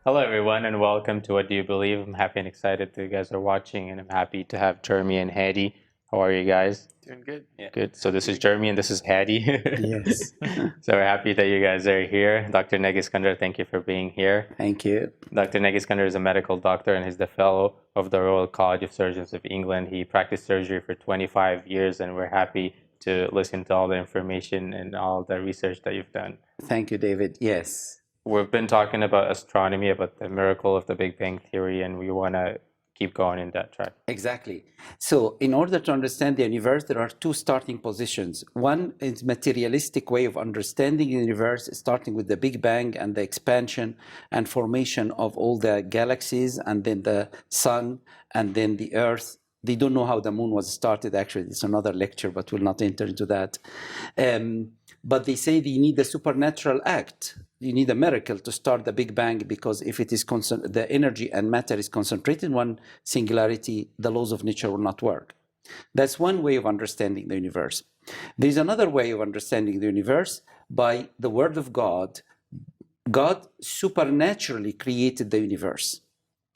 Hello, everyone, and welcome to What Do You Believe? I'm happy and excited that you guys are watching, and I'm happy to have Jeremy and Hadi. How are you guys? Doing good. Yeah. Good. So this is Jeremy and this is Hadi. Yes. So we're happy that you guys are here. Dr. Nagy Eskandar, thank you for being here. Thank you. Dr. Nagy Eskandar is a medical doctor and he's the fellow of the Royal College of Surgeons of England. He practiced surgery for 25 years, and we're happy to listen to all the information and all the research that you've done. Thank you, David. Yes. We've been talking about astronomy, about the miracle of the Big Bang Theory, and we want to keep going in that track. Exactly. So in order to understand the universe, there are two starting positions. One is materialistic way of understanding the universe, starting with the Big Bang and the expansion and formation of all the galaxies, and then the sun, and then the Earth. They don't know how the moon was started, actually. It's another lecture, but we'll not enter into that. But they say they need a supernatural act. You need a miracle to start the Big Bang, because if it is the energy and matter is concentrated in one singularity, the laws of nature will not work. That's one way of understanding the universe. There's another way of understanding the universe by the word of God. God supernaturally created the universe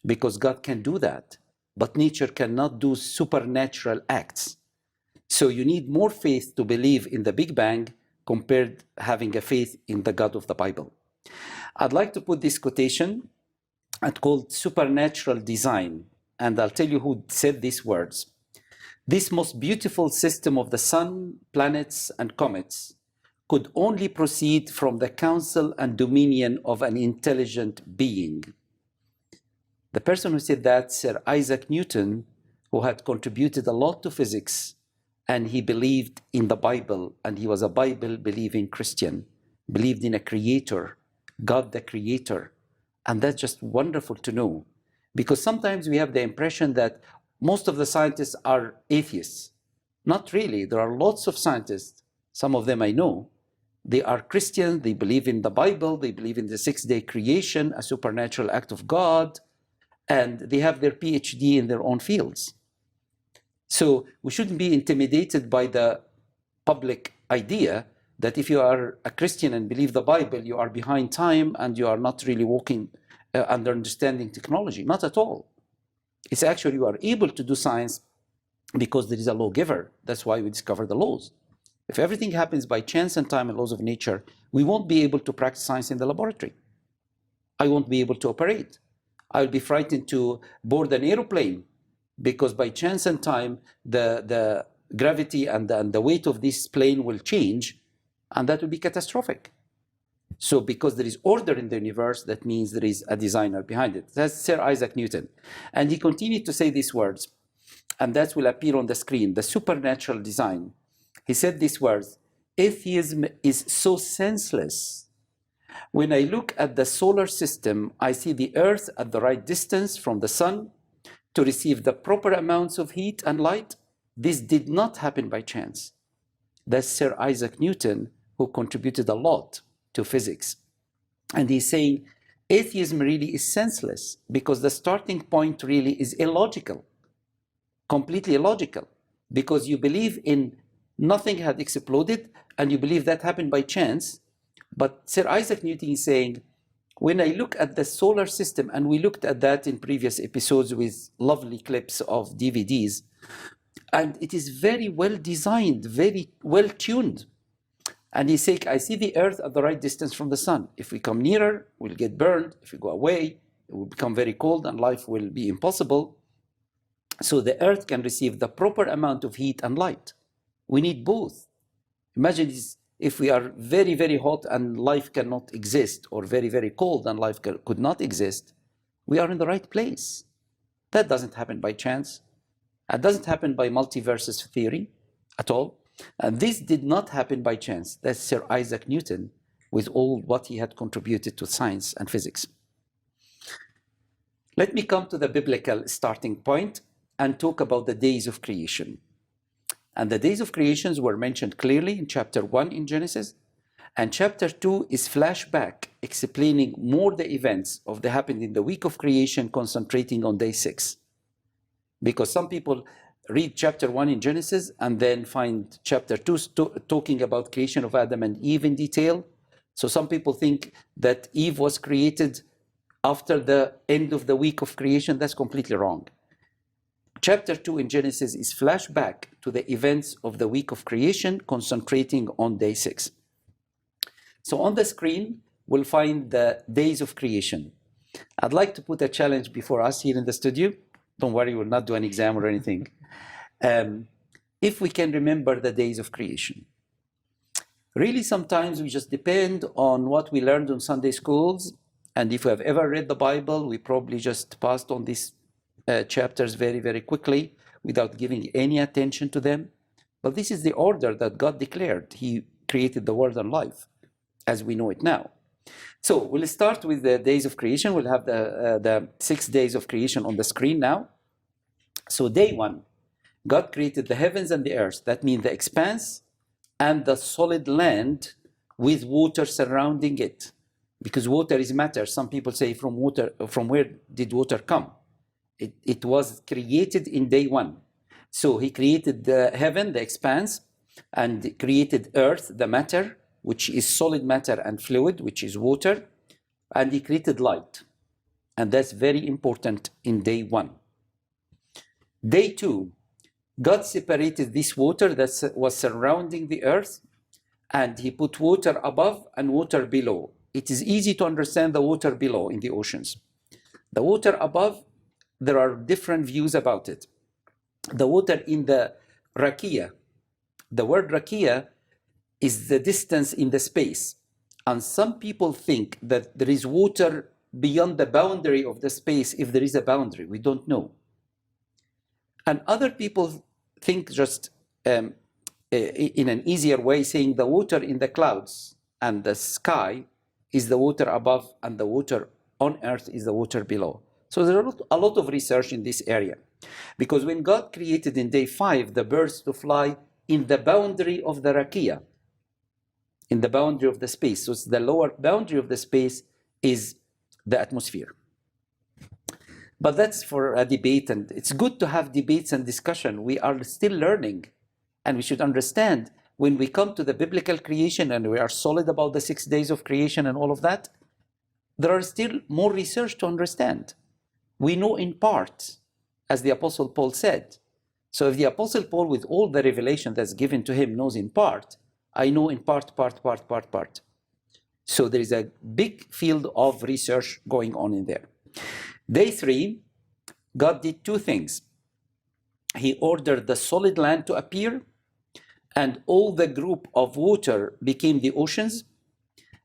because God can do that, but nature cannot do supernatural acts. So you need more faith to believe in the Big Bang compared having a faith in the God of the Bible. I'd like to put this quotation called supernatural design, and I'll tell you who said these words. This most beautiful system of the sun, planets, and comets could only proceed from the counsel and dominion of an intelligent being. The person who said that, Sir Isaac Newton, who had contributed a lot to physics, and he believed in the Bible, and he was a Bible-believing Christian, believed in a creator, God the creator. And that's just wonderful to know, because sometimes we have the impression that most of the scientists are atheists. Not really. There are lots of scientists, some of them I know. They are Christians, they believe in the Bible, they believe in the six-day creation, a supernatural act of God, and they have their PhD in their own fields. So we shouldn't be intimidated by the public idea that if you are a Christian and believe the Bible, you are behind time and you are not really walking under understanding technology. Not at all. It's actually you are able to do science because there is a lawgiver. That's why we discover the laws. If everything happens by chance and time and laws of nature, we won't be able to practice science in the laboratory. I won't be able to operate. I'll be frightened to board an airplane, because by chance and time, the gravity and the weight of this plane will change, and that will be catastrophic. So because there is order in the universe, that means there is a designer behind it. That's Sir Isaac Newton. And he continued to say these words, and that will appear on the screen, the supernatural design. He said these words, atheism is so senseless. When I look at the solar system, I see the Earth at the right distance from the sun to receive the proper amounts of heat and light. This did not happen by chance. That's Sir Isaac Newton, who contributed a lot to physics. And he's saying atheism really is senseless because the starting point really is illogical, completely illogical, because you believe in nothing had exploded and you believe that happened by chance. But Sir Isaac Newton is saying, when I look at the solar system, and we looked at that in previous episodes with lovely clips of DVDs, and it is very well designed, very well tuned. And he's saying, I see the Earth at the right distance from the sun. If we come nearer, we'll get burned. If we go away, it will become very cold and life will be impossible. So the Earth can receive the proper amount of heat and light. We need both. Imagine this. If we are very, very hot and life cannot exist, or very, very cold and life could not exist, we are in the right place. That doesn't happen by chance. It doesn't happen by multiverses theory at all. And this did not happen by chance. That's Sir Isaac Newton with all what he had contributed to science and physics. Let me come to the biblical starting point and talk about the days of creation. And the days of creations were mentioned clearly in chapter 1 in Genesis. And chapter 2 is flashback, explaining more the events of that happened in the week of creation, concentrating on day 6. Because some people read chapter 1 in Genesis and then find chapter 2 talking about creation of Adam and Eve in detail. So some people think that Eve was created after the end of the week of creation. That's completely wrong. Chapter 2 in Genesis is flashback to the events of the week of creation, concentrating on day 6. So on the screen, we'll find the days of creation. I'd like to put a challenge before us here in the studio. Don't worry, we'll not do an exam or anything. If we can remember the days of creation. Really, sometimes we just depend on what we learned on Sunday schools. And if we have ever read the Bible, we probably just passed on these chapters very, very quickly without giving any attention to them. But this is the order that God declared. He created the world and life as we know it now. So we'll start with the days of creation. We'll have the 6 days of creation on the screen now. So day 1, God created the heavens and the earth. That means the expanse and the solid land with water surrounding it. Because water is matter. Some people say from where did water come? It was created in day 1. So he created the heaven, the expanse, and created earth, the matter, which is solid matter, and fluid, which is water, and he created light. And that's very important in day 1. Day 2, God separated this water that was surrounding the earth, and he put water above and water below. It is easy to understand the water below in the oceans. The water above, there are different views about it. The water in the rakia, the word rakia is the distance in the space. And some people think that there is water beyond the boundary of the space if there is a boundary. We don't know. And other people think just in an easier way, saying the water in the clouds and the sky is the water above and the water on earth is the water below. So there's a lot of research in this area. Because when God created in day 5 the birds to fly in the boundary of the rakia, in the boundary of the space. So the lower boundary of the space is the atmosphere. But that's for a debate, and it's good to have debates and discussion. We are still learning, and we should understand when we come to the biblical creation and we are solid about the 6 days of creation and all of that, there are still more research to understand. We know in part, as the Apostle Paul said. So if the Apostle Paul, with all the revelation that's given to him, knows in part, I know in part. So there is a big field of research going on in there. Day 3, God did 2 things. He ordered the solid land to appear, and all the group of water became the oceans,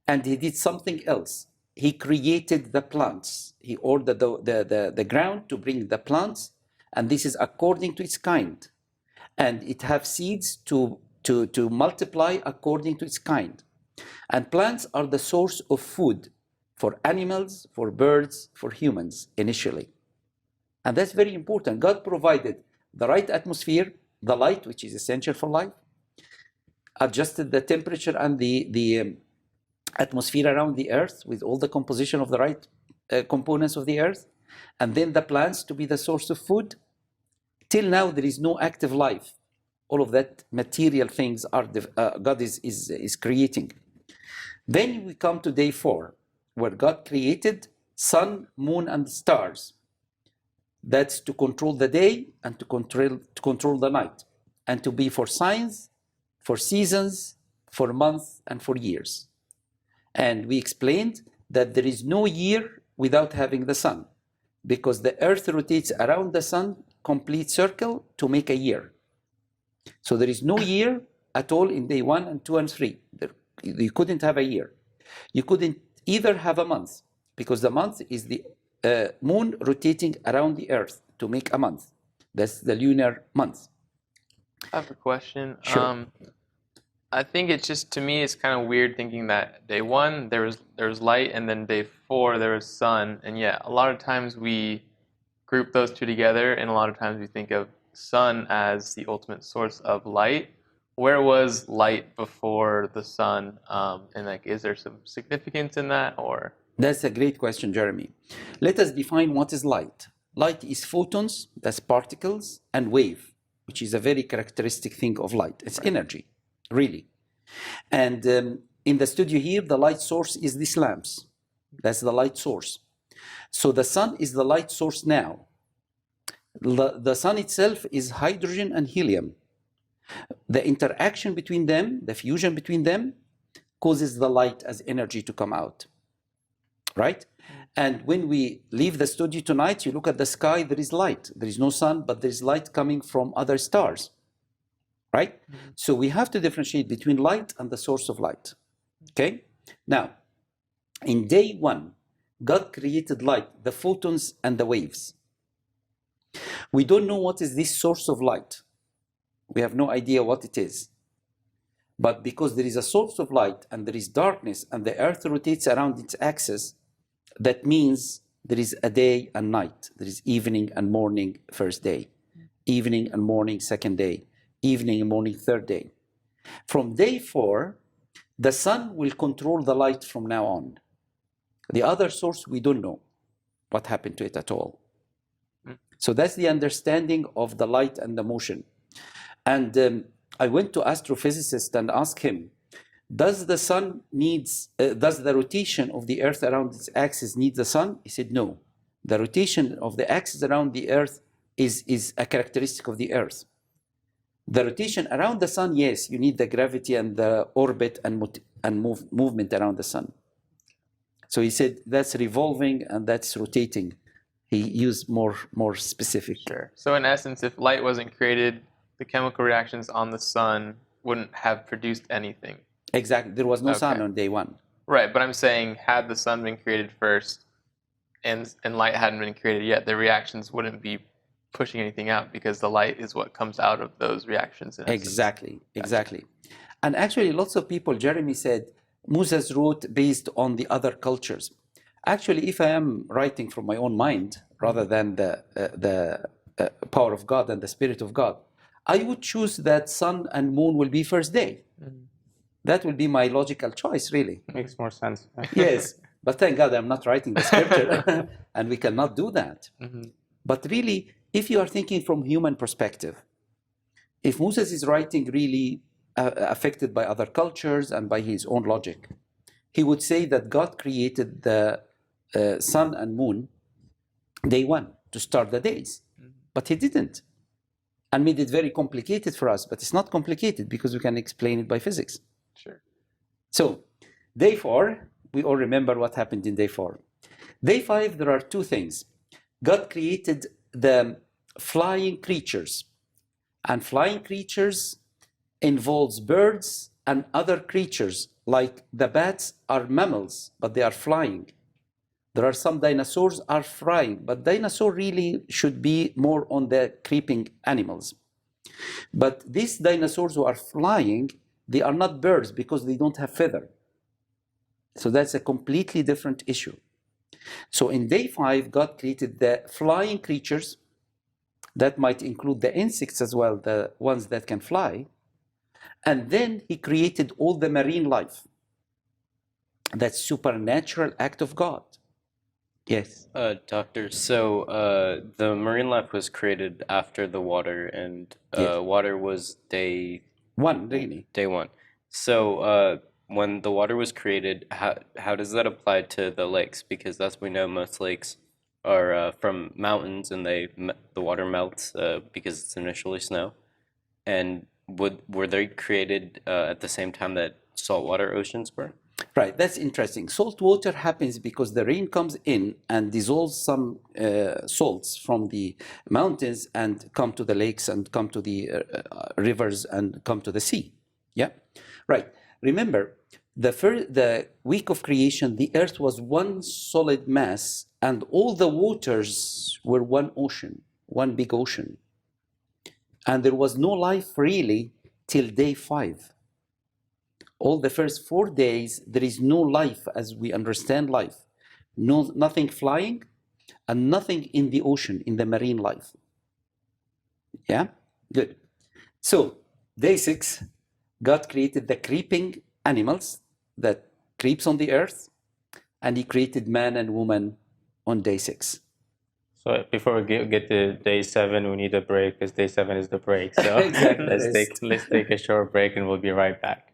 and he did something else. He created the plants. He ordered the ground to bring the plants, and this is according to its kind. And it have seeds to multiply according to its kind. And plants are the source of food for animals, for birds, for humans initially. And that's very important. God provided the right atmosphere, the light, which is essential for life, adjusted the temperature and the atmosphere around the earth with all the composition of the right components of the earth, and then the plants to be the source of food. Till now, there is no active life. All of that material things are God is creating. Then we come to day 4, where God created sun, moon, and stars. That's to control the day and to control the night, and to be for signs, for seasons, for months, and for years. And we explained that there is no year without having the sun, because the earth rotates around the sun, complete circle, to make a year. So there is no year at all in day 1 and 2 and 3. You couldn't have a year. You couldn't either have a month, because the month is the moon rotating around the earth to make a month. That's the lunar month. I have a question. Sure. I think it's just, to me, it's kind of weird thinking that day 1 there was light, and then day 4 there was sun, and yet a lot of times we group those two together, and a lot of times we think of sun as the ultimate source of light. Where was light before the sun? And like, is there some significance in that, or? That's a great question, Jeremy. Let us define what is light. Light is photons, that's particles, and wave, which is a very characteristic thing of light. It's energy, really. And in the studio here, the light source is these lamps. That's the light source. So the sun is the light source now. The sun itself is hydrogen and helium. The interaction between them, the fusion between them, causes the light as energy to come out, right? And when we leave the studio tonight, you look at the sky, there is light. There is no sun, but there is light coming from other stars, right? So we have to differentiate between light and the source of light, okay? Now, in day one, God created light, the photons and the waves. We don't know what is this source of light. We have no idea what it is. But because there is a source of light and there is darkness and the earth rotates around its axis, that means there is a day and night. There is evening and morning first day, evening and morning second day, evening and morning third day. From day 4, the sun will control the light from now on. The other source, we don't know what happened to it at all. So that's the understanding of the light and the motion. And I went to astrophysicist and asked him, does the sun needs, does the rotation of the earth around its axis need the sun? He said, no. The rotation of the axis around the earth is a characteristic of the earth. The rotation around the sun, yes, you need the gravity and the orbit and movement around the sun. So he said that's revolving and that's rotating. He used more specific. Sure. So in essence, if light wasn't created, the chemical reactions on the sun wouldn't have produced anything. Exactly. There was no sun on day 1. Right, but I'm saying had the sun been created first and light hadn't been created yet, the reactions wouldn't be pushing anything out because the light is what comes out of those reactions. Exactly, exactly. And actually lots of people, Jeremy said, Moses wrote based on the other cultures. Actually, if I am writing from my own mind rather than the power of God and the Spirit of God, I would choose that sun and moon will be first day. That will be my logical choice, really. Makes more sense. Yes, but thank God I'm not writing the scripture, and we cannot do that. But really, if you are thinking from human perspective, if Moses is writing really affected by other cultures and by his own logic, he would say that God created the sun and moon day 1 to start the days, but he didn't, and made it very complicated for us. But it's not complicated because we can explain it by physics. Sure. So, day 4, we all remember what happened in day 4. Day 5, there are 2 things. God created the flying creatures, and flying creatures involves birds and other creatures, like the bats are mammals, but they are flying. There are some dinosaurs are flying, but dinosaur really should be more on the creeping animals. But these dinosaurs who are flying, they are not birds because they don't have feather. So that's a completely different issue. So in day 5, God created the flying creatures. That might include the insects as well, the ones that can fly. And then he created all the marine life. That's supernatural act of God. Yes. Doctor, so the marine life was created after the water, and Yes. water was day 1, really. Day 1. So when the water was created, how does that apply to the lakes? Because as we know, most lakes are from mountains, and the water melts because it's initially snow. And were they created at the same time that saltwater oceans were? Right, that's interesting. Salt water happens because the rain comes in and dissolves some salts from the mountains and come to the lakes and come to the rivers and come to the sea. Yeah, right. Remember, the week of creation, the earth was one solid mass and all the waters were one ocean, one big ocean. And there was no life really till day 5. All the first 4 days, there is no life as we understand life. Nothing flying and nothing in the ocean, in the marine life. Yeah, good. So day 6, God created the creeping animals that creeps on the earth, and he created man and woman on day 6. So before we get to day 7, we need a break because day 7 is the break. So Exactly. let's take a short break and we'll be right back.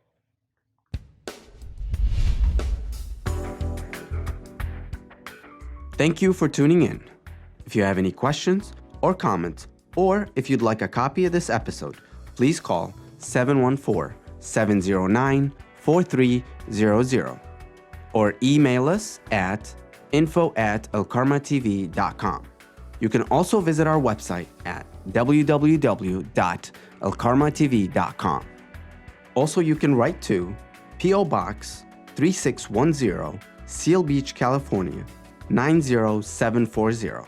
Thank you for tuning in. If you have any questions or comments, or if you'd like a copy of this episode, please call 714-709-4300 or email us at info@alkarmatv.com. You can also visit our website at www.alkarmatv.com. Also, you can write to P.O. Box 3610, Seal Beach, California 90740.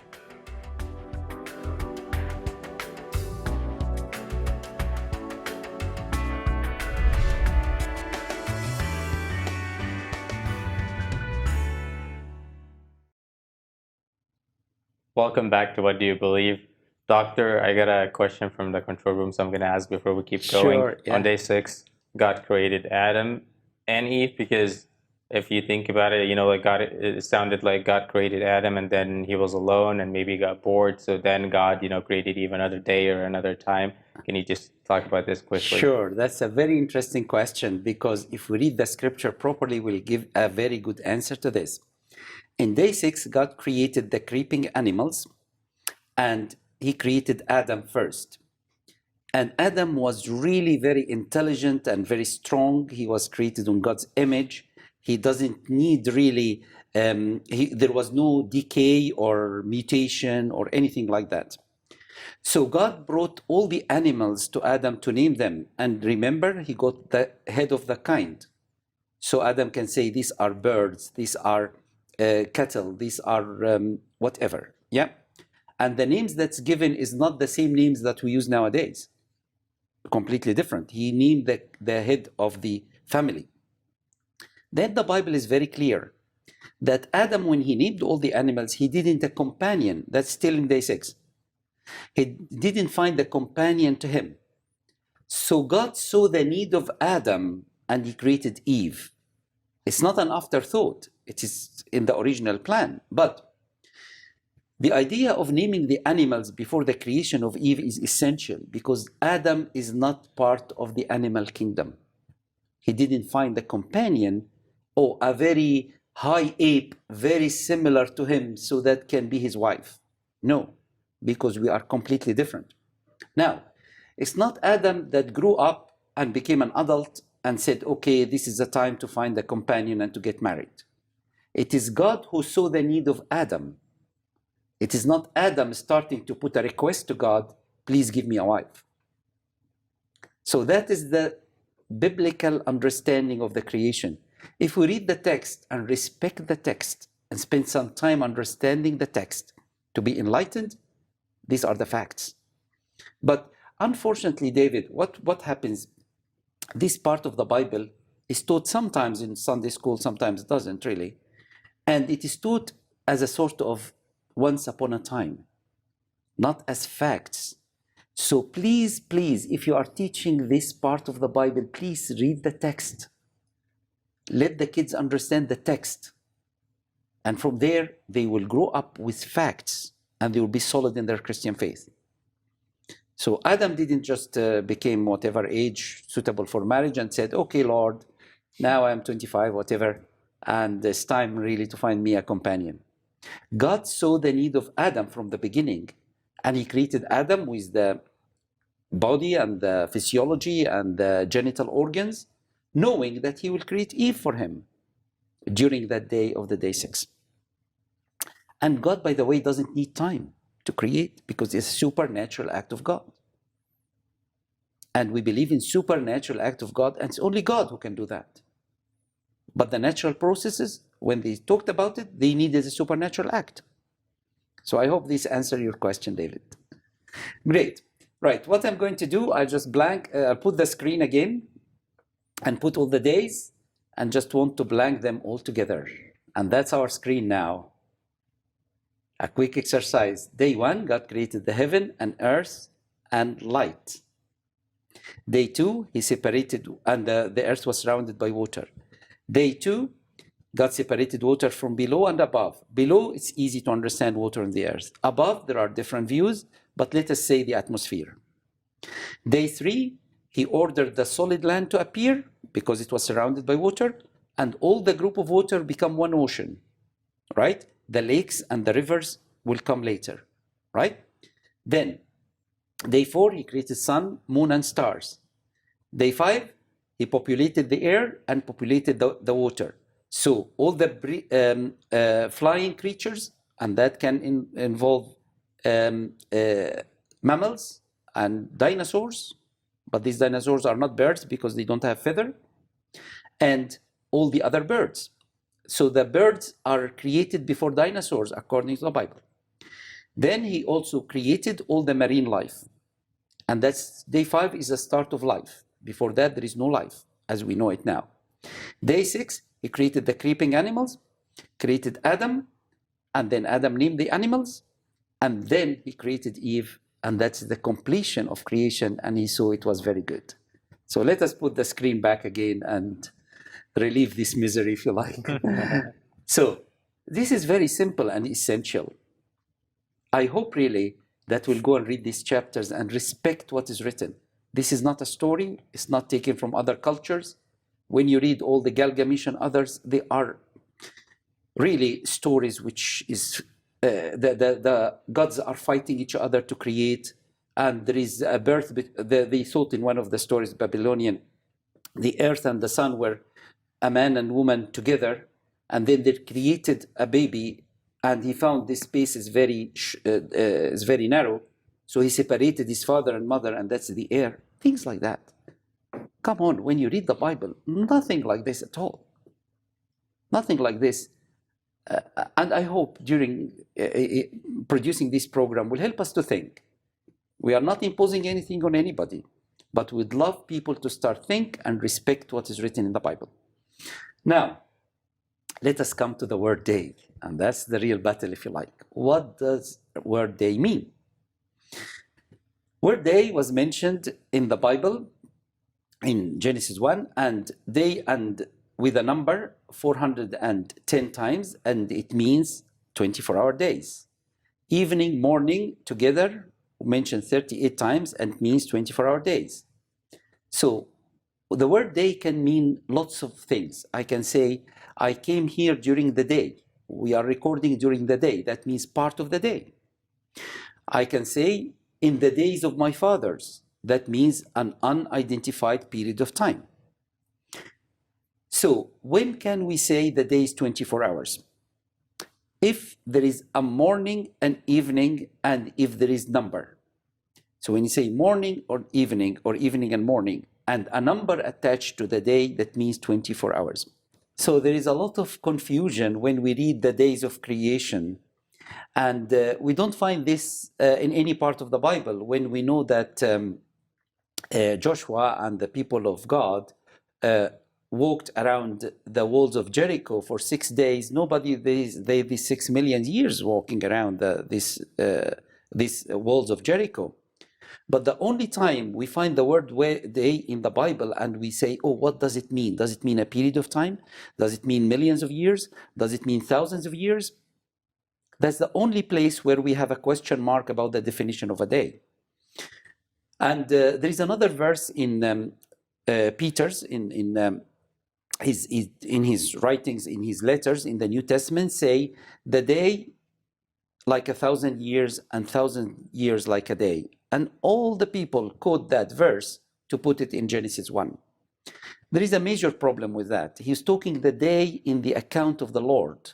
Welcome back to What Do You Believe? Doctor, I got a question from the control room, so I'm going to ask before we keep going. Sure, yeah. On day 6, God created Adam and Eve, because if you think about it, like it sounded like God created Adam and then he was alone and maybe got bored. So then God, created Eve another day or another time. Can you just talk about this quickly? Sure, that's a very interesting question, because if we read the scripture properly, we'll give a very good answer to this. In day 6, God created the creeping animals, and he created Adam first. And Adam was really very intelligent and very strong. He was created in God's image. He doesn't need really, there was no decay or mutation or anything like that. So God brought all the animals to Adam to name them. And remember, he got the head of the kind. So Adam can say, these are birds, these are cattle, these are whatever. Yeah. And the names that's given is not the same names that we use nowadays. Completely different. He named the head of the family. Then the Bible is very clear that Adam, when he named all the animals, he didn't a companion. That's still in day 6. He didn't find a companion to him. So God saw the need of Adam and he created Eve. It's not an afterthought. It is in the original plan. But the idea of naming the animals before the creation of Eve is essential, because Adam is not part of the animal kingdom. He didn't find a companion or a very high ape, very similar to him, so that can be his wife. No, because we are completely different. Now, it's not Adam that grew up and became an adult and said, okay, this is the time to find a companion and to get married. It is God who saw the need of Adam. It is not Adam starting to put a request to God, please give me a wife. So that is the biblical understanding of the creation. If we read the text and respect the text and spend some time understanding the text to be enlightened, these are the facts. But unfortunately, David, what happens? This part of the Bible is taught sometimes in Sunday school, sometimes it doesn't really. And it is taught as a sort of once upon a time, not as facts. So please, if you are teaching this part of the Bible, please read the text. Let the kids understand the text. And from there, they will grow up with facts and they will be solid in their Christian faith. So Adam didn't just become whatever age suitable for marriage and said, okay, Lord, now I'm 25, whatever, and it's time really to find me a companion. God saw the need of Adam from the beginning, and he created Adam with the body and the physiology and the genital organs, knowing that he will create Eve for him during that day of the day 6. And God, by the way, doesn't need time to create, because it's a supernatural act of God. And we believe in supernatural act of God, and it's only God who can do that. But the natural processes, when they talked about it, they needed a supernatural act. So I hope this answers your question, David. Great. Right, what I'm going to do, I'll just put the screen again and put all the days, and just want to blank them all together. And that's our screen now. A quick exercise. Day 1, God created the heaven and earth and light. Day 2, he separated, and the earth was surrounded by water. Day 2, God separated water from below and above. Below, it's easy to understand water in the earth. Above, there are different views, but let us say the atmosphere. Day 3, he ordered the solid land to appear because it was surrounded by water, and all the group of water become one ocean, right? the lakes and the rivers will come later, right? Then, day 4, he created sun, moon, and stars. Day 5, he populated the air and populated the water. So all the flying creatures, and that can involve mammals and dinosaurs, but these dinosaurs are not birds because they don't have feather, and all the other birds. So the birds are created before dinosaurs, according to the Bible. Then he also created all the marine life. And that's day 5 is the start of life. Before that, there is no life, as we know it now. Day 6, he created the creeping animals, created Adam, and then Adam named the animals, and then he created Eve, and that's the completion of creation, and he saw it was very good. So let us put the screen back again and relieve this misery, if you like. So this is very simple and essential. I hope really that we'll go and read these chapters and respect what is written. This is not a story. It's not taken from other cultures. When you read all the Gilgamesh and others, they are really stories which is, the gods are fighting each other to create. And there is a birth, they thought in one of the stories, Babylonian, the earth and the sun were a man and woman together, and then they created a baby, and he found this space is very narrow, so he separated his father and mother, and that's the air. Things like that. Come on, when you read the Bible, nothing like this at all. Nothing like this. And I hope during producing this program will help us to think. We are not imposing anything on anybody, but we'd love people to start think and respect what is written in the Bible. Now, let us come to the word day, and that's the real battle, if you like. What does word day mean? Word day was mentioned in the Bible in Genesis 1, and day and with a number 410 times, and it means 24-hour days. Evening, morning together mentioned 38 times and means 24-hour days. So the word day can mean lots of things. I can say, I came here during the day. We are recording during the day. That means part of the day. I can say, in the days of my fathers. That means an unidentified period of time. So when can we say the day is 24 hours? If there is a morning, an evening, and if there is number. So when you say morning or evening and morning, and a number attached to the day, that means 24 hours. So there is a lot of confusion when we read the days of creation. And we don't find this in any part of the Bible, when we know that Joshua and the people of God walked around the walls of Jericho for 6 days. Nobody, these 6 million years walking around these walls of Jericho. But the only time we find the word day in the Bible and we say, oh, what does it mean? Does it mean a period of time? Does it mean millions of years? Does it mean thousands of years? That's the only place where we have a question mark about the definition of a day. And there is another verse in Peter's, in his writings, in his letters in the New Testament, say, the day like 1,000 years and 1,000 years like a day. And all the people quote that verse to put it in Genesis 1. There is a major problem with that. He's talking the day in the account of the Lord,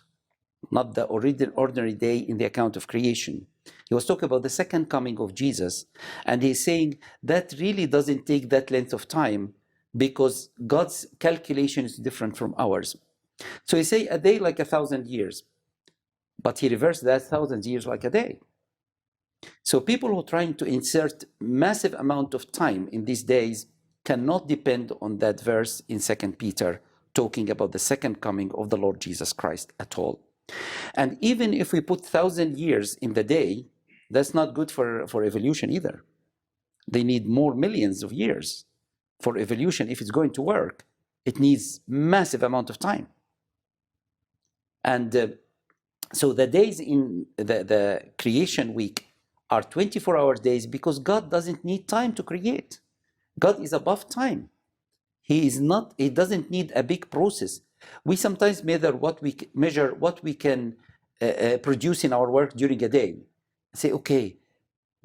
not the ordinary day in the account of creation. He was talking about the second coming of Jesus, and he's saying that really doesn't take that length of time because God's calculation is different from ours. So he say a day like 1,000 years, but he reversed that 1,000 years like a day. So people who are trying to insert massive amount of time in these days cannot depend on that verse in 2 Peter talking about the second coming of the Lord Jesus Christ at all. And even if we put 1,000 years in the day, that's not good for evolution either. They need more millions of years for evolution. If it's going to work, it needs massive amount of time. And so the days in the creation week are 24-hour days because God doesn't need time to create. God is above time. He doesn't need a big process. We sometimes measure what we can producing our work during a day. Say, okay,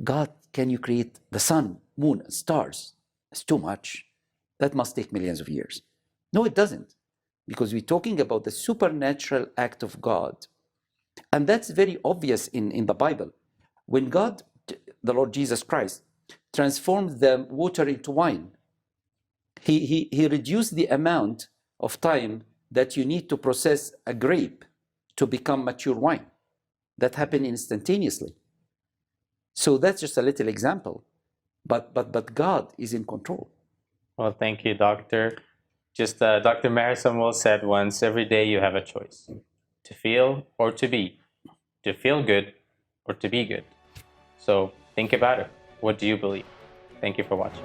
God, can you create the sun, moon, and stars? It's too much. That must take millions of years. No, it doesn't, because we're talking about the supernatural act of God. And that's very obvious in the Bible. When God, the Lord Jesus Christ, transformed the water into wine, he reduced the amount of time that you need to process a grape to become mature wine. That happened instantaneously. So that's just a little example. But God is in control. Well, thank you, Doctor. Just Dr. Marisol said once, every day you have a choice, to feel or to be, to feel good or to be good. So think about it. What do you believe? Thank you for watching.